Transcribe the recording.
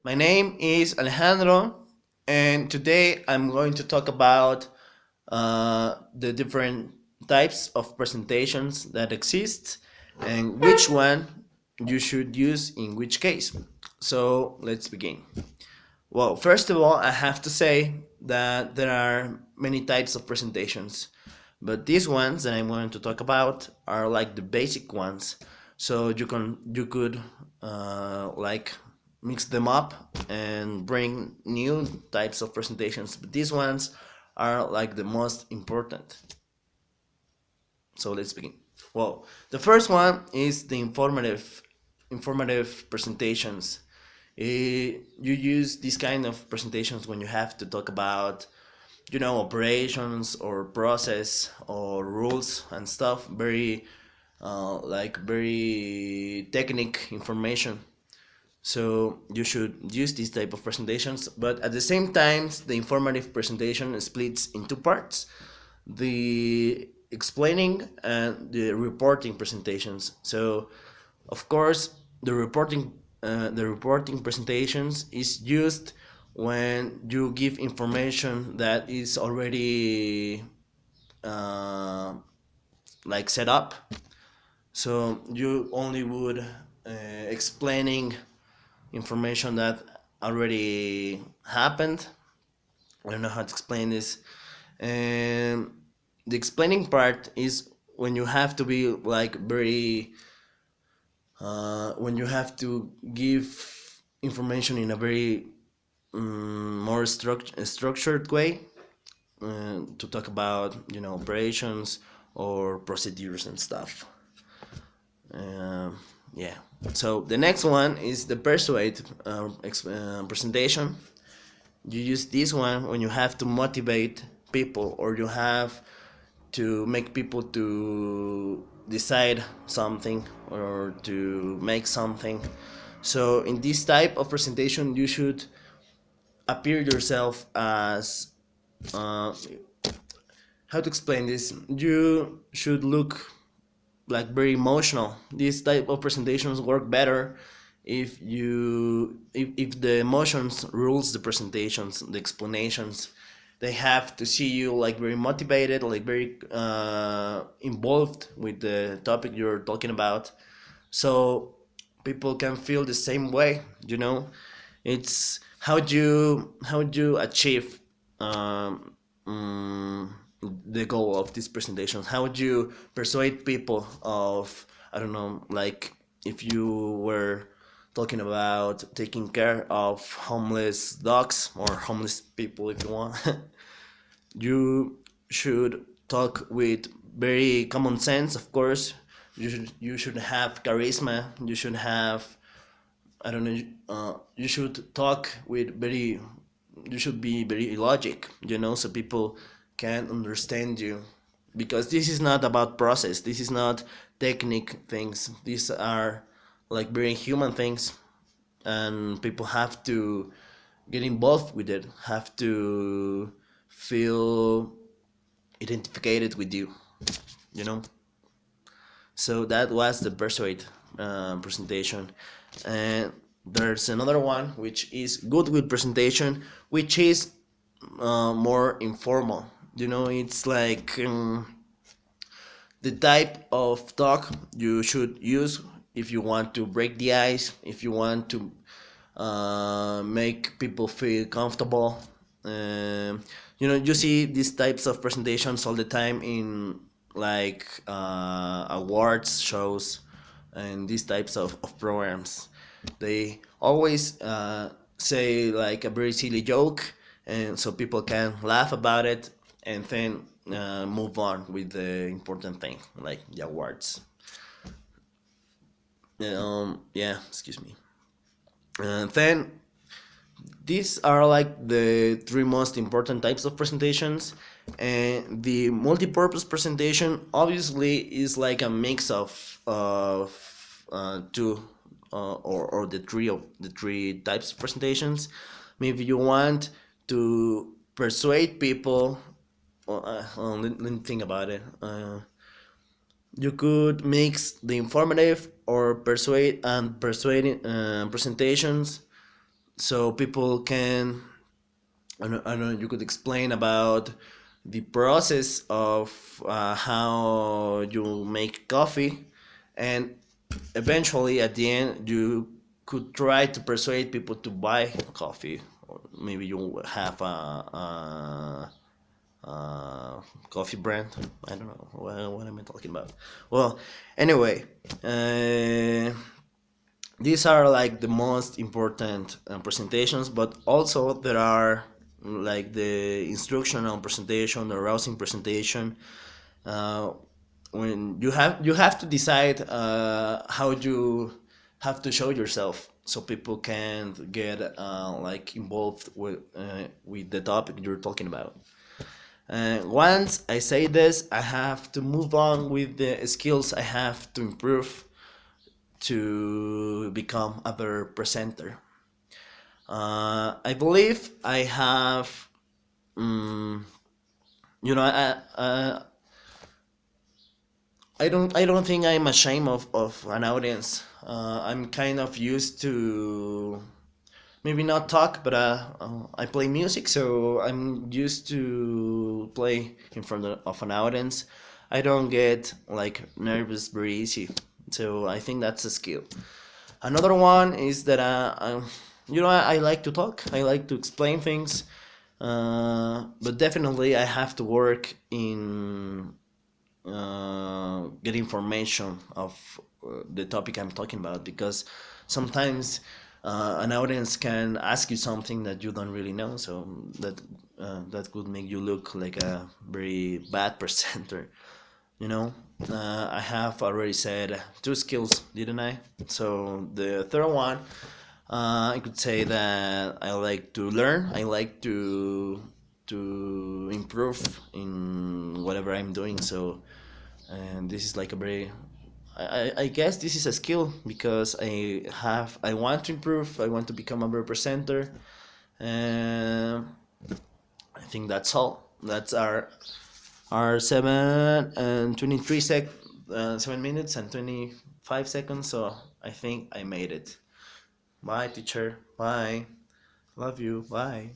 My name is Alejandro, and today I'm going to talk about the different types of presentations that exist and which one you should use in which case. So let's begin. Well, first of all, I have to say that there are many types of presentations, but these ones that I'm going to talk about are like the basic ones. So you could like mix them up and bring new types of presentations, but these ones are like the most important. So let's begin. Well, the first one is the informative presentations. You use these kind of presentations when you have to talk about operations or process or rules and stuff, very like very technical information. So you should use these type of presentations, but at the same time the informative presentation splits in two parts: the explaining and the reporting presentations. So of course the reporting presentations is used when you give information that is already uh, like set up. So you only would explaining information that already happened. I don't know how to explain this. And the explaining part is when you have to be like very when you have to give information in a very more structured way, to talk about operations or procedures and stuff. Yeah. So the next one is the persuade presentation. You use this one when you have to motivate people, or you have to make people to decide something or to make something. So in this type of presentation you should appear yourself as uh, how to explain this, you should look like very emotional. These type of presentations work better if the emotions rules the presentations, the explanations. They have to see you like very motivated, like very involved with the topic you're talking about, so people can feel the same way. It's how do you achieve the goal of these presentations. How would you persuade people of, I don't know, like if you were talking about taking care of homeless dogs or homeless people, if you want. You should talk with very common sense, of course. You should have charisma. You should have, I don't know. You should talk with very. You should be very logic, so people can understand you, because this is not about process. This is not technique things. These are like very human things, and people have to get involved with it. Have to feel identified with you. You know. So that was the persuade presentation. And there's another one which is goodwill presentation, which is more informal. It's like the type of talk you should use if you want to break the ice, if you want to make people feel comfortable. You see these types of presentations all the time in like awards shows and these types of programs. They always say like a very silly joke, and so people can laugh about it and then move on with the important thing, like the awards. Yeah, excuse me. And then these are like the three most important types of presentations. And the multi-purpose presentation obviously is like a mix of two or the three types of presentations. Maybe you want to persuade people. Let me think about it. You could mix the informative or persuading presentations. so people can, I don't know, you could explain about the process of how you make coffee, and eventually at the end you could try to persuade people to buy coffee, or maybe you have a coffee brand. I don't know what am I talking about. Well, anyway, uh, these are like the most important presentations, but also there are like the instructional presentation, the rousing presentation. uh, when you have to decide how you have to show yourself so people can get like involved with the topic you're talking about. Once I say this, I have to move on with the skills I have to improve to become a better presenter. I believe I have, um, you know, I don't think I'm ashamed of an audience. I'm kind of used to maybe not talk, but I play music, so I'm used to play in front of an audience. I don't get like nervous very easy, so I think that's a skill. Another one is that I like to talk. I like to explain things, but definitely I have to work in get information of the topic I'm talking about, because sometimes an audience can ask you something that you don't really know, so that could make you look like a very bad presenter. You know, I have already said two skills, didn't I? So the third one, I could say that I like to learn. I like to improve in whatever I'm doing. So, and this is like a very, I guess this is a skill, because I want to improve. I want to become a better presenter, and I think that's all. That's our 7 minutes and 25 seconds. So I think I made it. Bye, teacher. Bye. Love you. Bye.